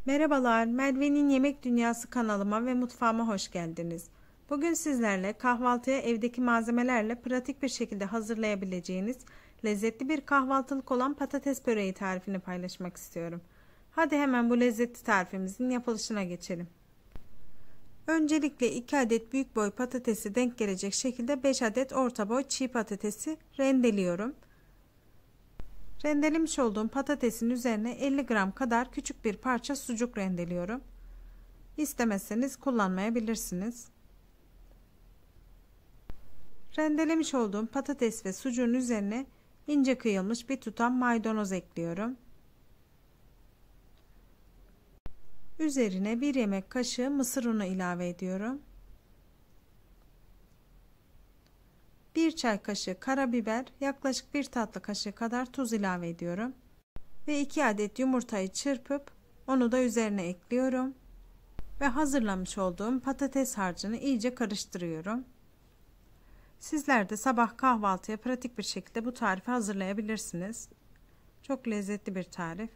Merhabalar, Merve'nin Yemek Dünyası kanalıma ve mutfağıma hoş geldiniz. Bugün sizlerle kahvaltıya evdeki malzemelerle pratik bir şekilde hazırlayabileceğiniz lezzetli bir kahvaltılık olan patates böreği tarifini paylaşmak istiyorum. Hadi hemen bu lezzetli tarifimizin yapılışına geçelim. Öncelikle 2 adet büyük boy patatesi denk gelecek şekilde 5 adet orta boy çiğ patatesi rendeliyorum. Rendelemiş olduğum patatesin üzerine 50 gram kadar küçük bir parça sucuk rendeliyorum. İstemezseniz kullanmayabilirsiniz. Rendelemiş olduğum patates ve sucuğun üzerine ince kıyılmış bir tutam maydanoz ekliyorum. Üzerine 1 yemek kaşığı mısır unu ilave ediyorum. 1 çay kaşığı karabiber, yaklaşık 1 tatlı kaşığı kadar tuz ilave ediyorum. Ve 2 adet yumurtayı çırpıp onu da üzerine ekliyorum. Ve hazırlamış olduğum patates harcını iyice karıştırıyorum. Sizler de sabah kahvaltıya pratik bir şekilde bu tarifi hazırlayabilirsiniz. Çok lezzetli bir tarif.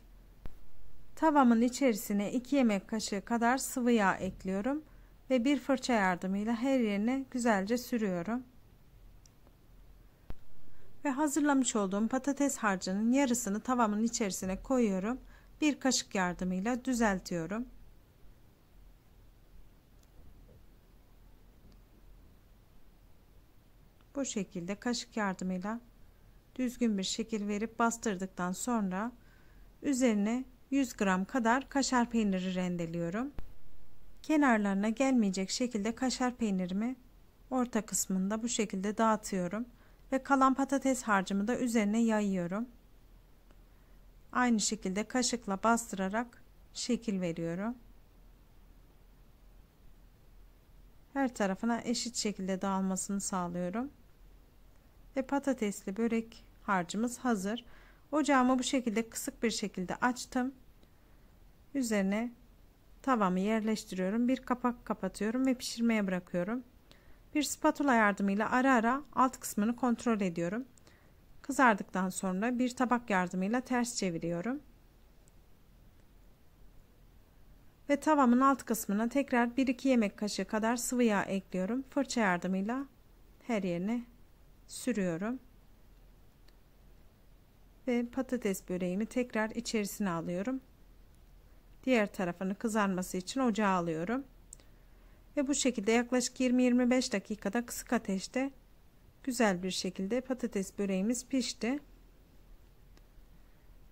Tavamın içerisine 2 yemek kaşığı kadar sıvı yağ ekliyorum. Ve bir fırça yardımıyla her yerine güzelce sürüyorum. Ve hazırlamış olduğum patates harcının yarısını tavamın içerisine koyuyorum. Bir kaşık yardımıyla düzeltiyorum. Bu şekilde kaşık yardımıyla düzgün bir şekil verip bastırdıktan sonra üzerine 100 gram kadar kaşar peyniri rendeliyorum. Kenarlarına gelmeyecek şekilde kaşar peynirimi orta kısmında bu şekilde dağıtıyorum. Ve kalan patates harcımı da üzerine yayıyorum. Aynı şekilde kaşıkla bastırarak şekil veriyorum. Her tarafına eşit şekilde dağılmasını sağlıyorum. Ve patatesli börek harcımız hazır. Ocağımı bu şekilde kısık bir şekilde açtım. Üzerine tavamı yerleştiriyorum. Bir kapak kapatıyorum ve pişirmeye bırakıyorum. Bir spatula yardımıyla ara ara alt kısmını kontrol ediyorum. Kızardıktan sonra bir tabak yardımıyla ters çeviriyorum. Ve tavamın alt kısmına tekrar 1-2 yemek kaşığı kadar sıvı yağ ekliyorum. Fırça yardımıyla her yerine sürüyorum. Ve patates böreğimi tekrar içerisine alıyorum. Diğer tarafını kızarması için ocağa alıyorum. Ve bu şekilde yaklaşık 20-25 dakikada kısık ateşte güzel bir şekilde patates böreğimiz pişti.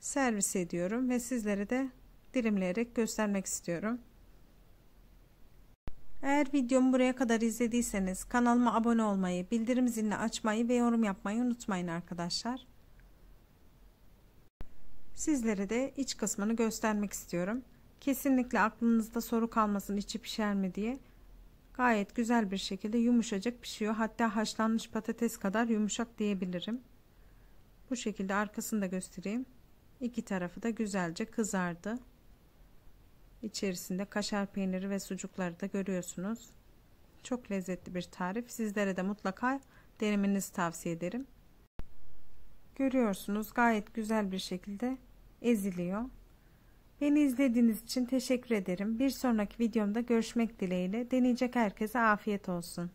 Servis ediyorum ve sizlere de dilimleyerek göstermek istiyorum. Eğer videomu buraya kadar izlediyseniz kanalıma abone olmayı, bildirim zilini açmayı ve yorum yapmayı unutmayın arkadaşlar. Sizlere de iç kısmını göstermek istiyorum. Kesinlikle aklınızda soru kalmasın içi pişer mi diye. Gayet güzel bir şekilde yumuşacık pişiyor. Hatta haşlanmış patates kadar yumuşak diyebilirim. Bu şekilde arkasını da göstereyim. İki tarafı da güzelce kızardı. İçerisinde kaşar peyniri ve sucukları da görüyorsunuz. Çok lezzetli bir tarif. Sizlere de mutlaka denemenizi tavsiye ederim. Görüyorsunuz gayet güzel bir şekilde eziliyor. Beni izlediğiniz için teşekkür ederim. Bir sonraki videomda görüşmek dileğiyle. Deneyecek herkese afiyet olsun.